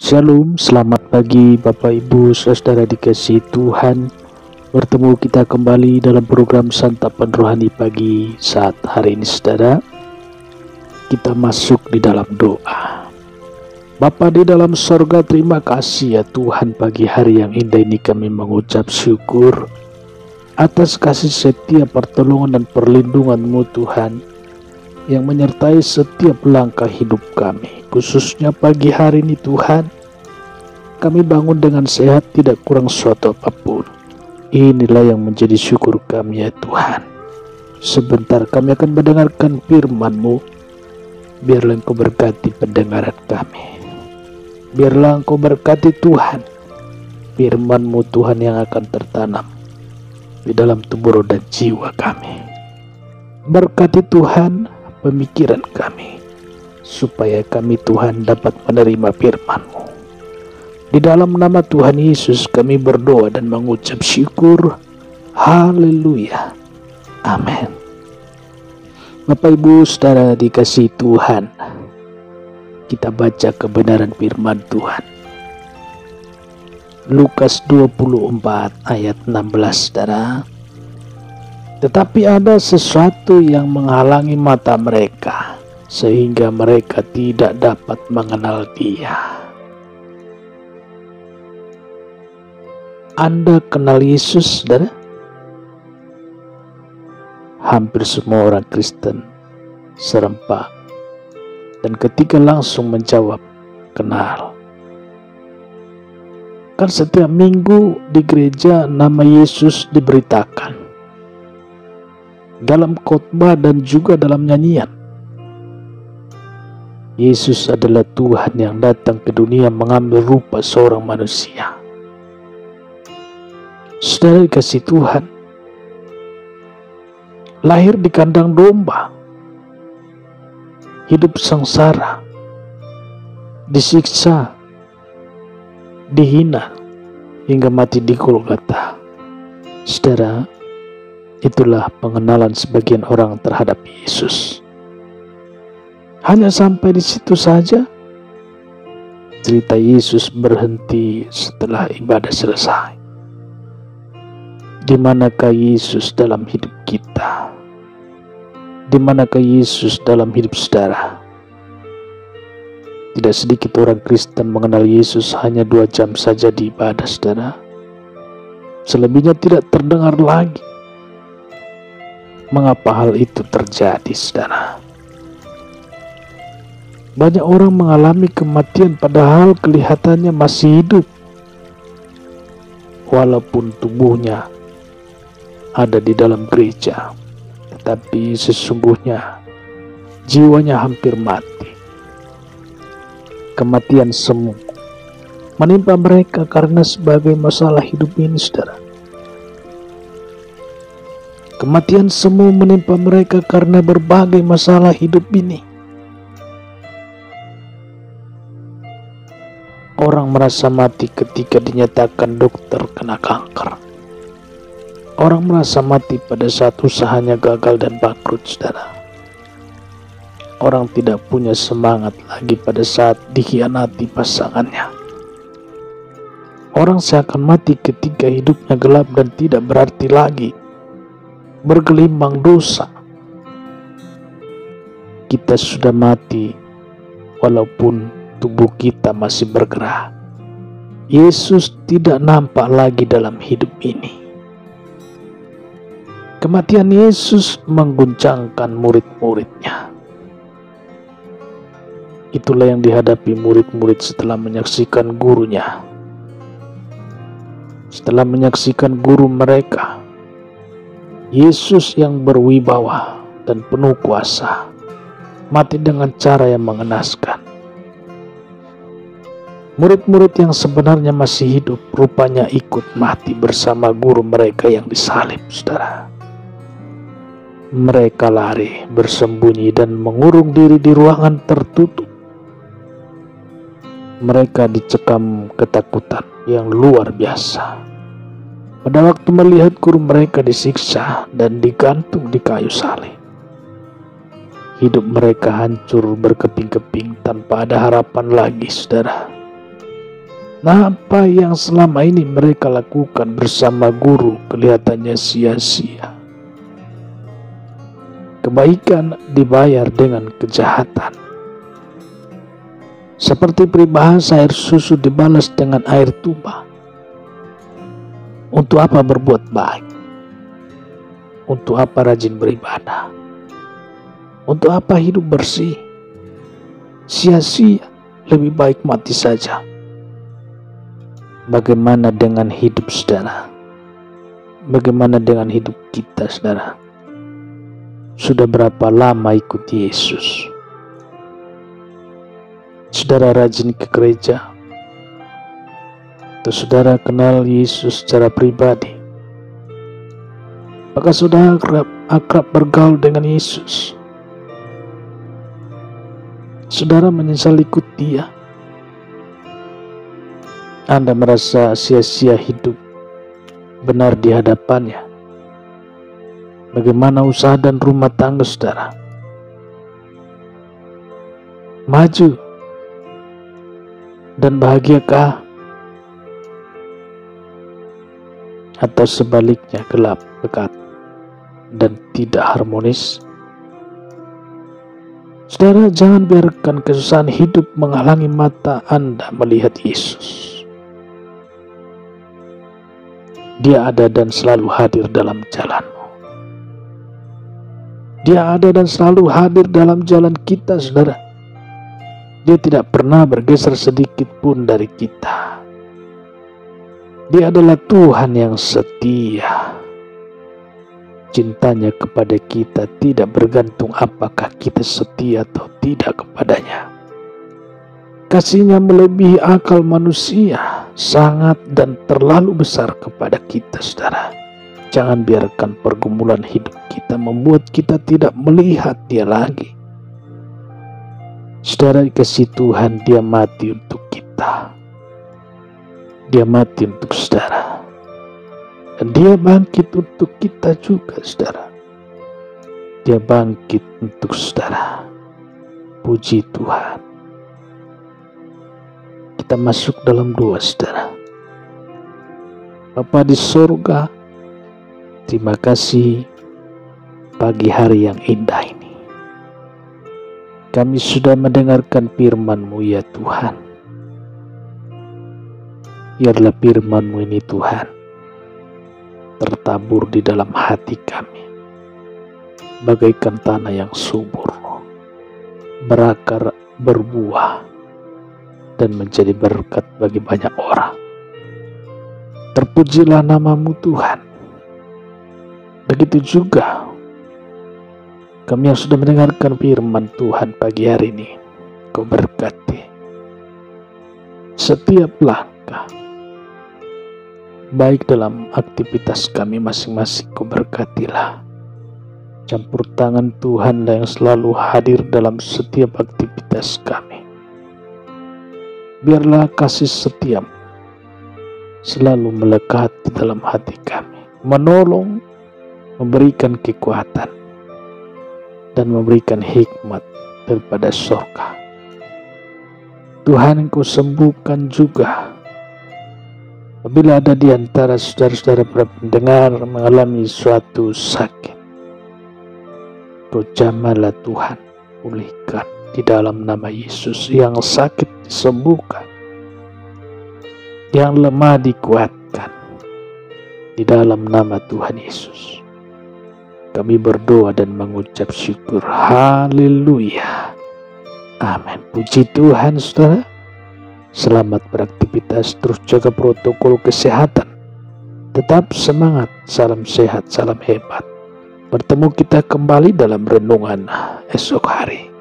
Shalom, selamat pagi Bapak Ibu Saudara dikasihi Tuhan. Bertemu kita kembali dalam program Santapan Rohani Pagi saat hari ini saudara. Kita masuk di dalam doa. Bapa di dalam sorga, terima kasih ya Tuhan, pagi hari yang indah ini kami mengucap syukur atas kasih setia, pertolongan dan perlindungan-Mu Tuhan, yang menyertai setiap langkah hidup kami. Khususnya pagi hari ini Tuhan, kami bangun dengan sehat, tidak kurang suatu apapun. Inilah yang menjadi syukur kami ya Tuhan. Sebentar kami akan mendengarkan firman-Mu. Biarlah Engkau berkati pendengaran kami. Biarlah Engkau berkati Tuhan firman-Mu Tuhan yang akan tertanam di dalam tubuh roh dan jiwa kami. Berkati Tuhan pemikiran kami, supaya kami Tuhan dapat menerima firman-Mu. Di dalam nama Tuhan Yesus kami berdoa dan mengucap syukur. Haleluya. Amin. Bapak Ibu Saudara dikasihi Tuhan, kita baca kebenaran firman Tuhan. Lukas 24 ayat 16 saudara. Tetapi ada sesuatu yang menghalangi mata mereka, sehingga mereka tidak dapat mengenal Dia. Anda kenal Yesus, saudara? Hampir semua orang Kristen serempak dan ketika langsung menjawab, kenal. Kan setiap minggu di gereja nama Yesus diberitakan dalam khotbah dan juga dalam nyanyian. Yesus adalah Tuhan yang datang ke dunia mengambil rupa seorang manusia. Saudara dikasihi Tuhan, lahir di kandang domba, hidup sengsara, disiksa, dihina, hingga mati di Golgota. Saudara, itulah pengenalan sebagian orang terhadap Yesus. Hanya sampai di situ saja. Cerita Yesus berhenti setelah ibadah selesai. Di manakah Yesus dalam hidup kita? Di manakah Yesus dalam hidup saudara? Tidak sedikit orang Kristen mengenal Yesus hanya 2 jam saja di ibadah saudara. Selebihnya tidak terdengar lagi. Mengapa hal itu terjadi saudara? Banyak orang mengalami kematian padahal kelihatannya masih hidup, walaupun tubuhnya ada di dalam gereja, tetapi sesungguhnya jiwanya hampir mati. Kematian semu menimpa mereka karena sebagai masalah hidup ini saudara. Kematian semu menimpa mereka karena berbagai masalah hidup ini. Orang merasa mati ketika dinyatakan dokter kena kanker. Orang merasa mati pada saat usahanya gagal dan bangkrut saudara. Orang tidak punya semangat lagi pada saat dikhianati pasangannya. Orang seakan mati ketika hidupnya gelap dan tidak berarti lagi, bergelimbang dosa. Kita sudah mati walaupun tubuh kita masih bergerak. Yesus tidak nampak lagi dalam hidup ini. Kematian Yesus mengguncangkan murid-muridnya. Itulah yang dihadapi murid-murid setelah menyaksikan gurunya. Setelah menyaksikan guru mereka, Yesus yang berwibawa dan penuh kuasa, mati dengan cara yang mengenaskan. Murid-murid yang sebenarnya masih hidup rupanya ikut mati bersama guru mereka yang disalib saudara. Mereka lari, bersembunyi dan mengurung diri di ruangan tertutup. Mereka dicekam ketakutan yang luar biasa pada waktu melihat guru mereka disiksa dan digantung di kayu salib. Hidup mereka hancur berkeping-keping tanpa ada harapan lagi, saudara. Nah, apa yang selama ini mereka lakukan bersama guru kelihatannya sia-sia. Kebaikan dibayar dengan kejahatan. Seperti peribahasa, air susu dibalas dengan air tuba. Untuk apa berbuat baik? Untuk apa rajin beribadah? Untuk apa hidup bersih? Sia-sia, lebih baik mati saja. Bagaimana dengan hidup saudara? Bagaimana dengan hidup kita saudara? Sudah berapa lama ikut Yesus? Saudara rajin ke gereja? Atau saudara kenal Yesus secara pribadi? Apakah saudara akrab bergaul dengan Yesus? Saudara menyesal ikut Dia? Anda merasa sia-sia hidup benar di hadapannya? Bagaimana usaha dan rumah tangga saudara? Maju dan bahagiakah? Atau sebaliknya gelap, pekat, dan tidak harmonis? Saudara, jangan biarkan kesusahan hidup menghalangi mata Anda melihat Yesus. Dia ada dan selalu hadir dalam jalanmu. Dia ada dan selalu hadir dalam jalan kita, saudara. Dia tidak pernah bergeser sedikit pun dari kita. Dia adalah Tuhan yang setia. Cintanya kepada kita tidak bergantung apakah kita setia atau tidak kepadanya. Kasihnya melebihi akal manusia, sangat dan terlalu besar kepada kita, saudara. Jangan biarkan pergumulan hidup kita membuat kita tidak melihat Dia lagi. Saudara, dikasih Tuhan, Dia mati untuk kita. Dia mati untuk saudara. Dan Dia bangkit untuk kita juga, saudara. Dia bangkit untuk saudara. Puji Tuhan. Kita masuk dalam doa, saudara. Bapa di surga, terima kasih pagi hari yang indah ini. Kami sudah mendengarkan firman-Mu ya Tuhan. Biarlah firman-Mu ini Tuhan tertabur di dalam hati kami, bagaikan tanah yang subur, berakar, berbuah, dan menjadi berkat bagi banyak orang. Terpujilah nama-Mu Tuhan. Begitu juga kami yang sudah mendengarkan firman Tuhan pagi hari ini. Kau berkati setiap langkah, baik dalam aktivitas kami masing-masing. Kau berkatilah. Campur tangan Tuhan yang selalu hadir dalam setiap aktivitas kami. Biarlah kasih setiam selalu melekat di dalam hati kami, menolong, memberikan kekuatan, dan memberikan hikmat daripada surga. Tuhan, Engkau sembuhkan juga apabila ada di antara saudara-saudara para pendengar mengalami suatu sakit. Kau jamahlah Tuhan, pulihkan di dalam nama Yesus. Yang sakit disembuhkan, yang lemah dikuatkan di dalam nama Tuhan Yesus. Kami berdoa dan mengucap syukur. Haleluya. Amin. Puji Tuhan, saudara. Selamat beraktivitas, terus jaga protokol kesehatan. Tetap semangat, salam sehat, salam hebat. Bertemu kita kembali dalam renungan esok hari.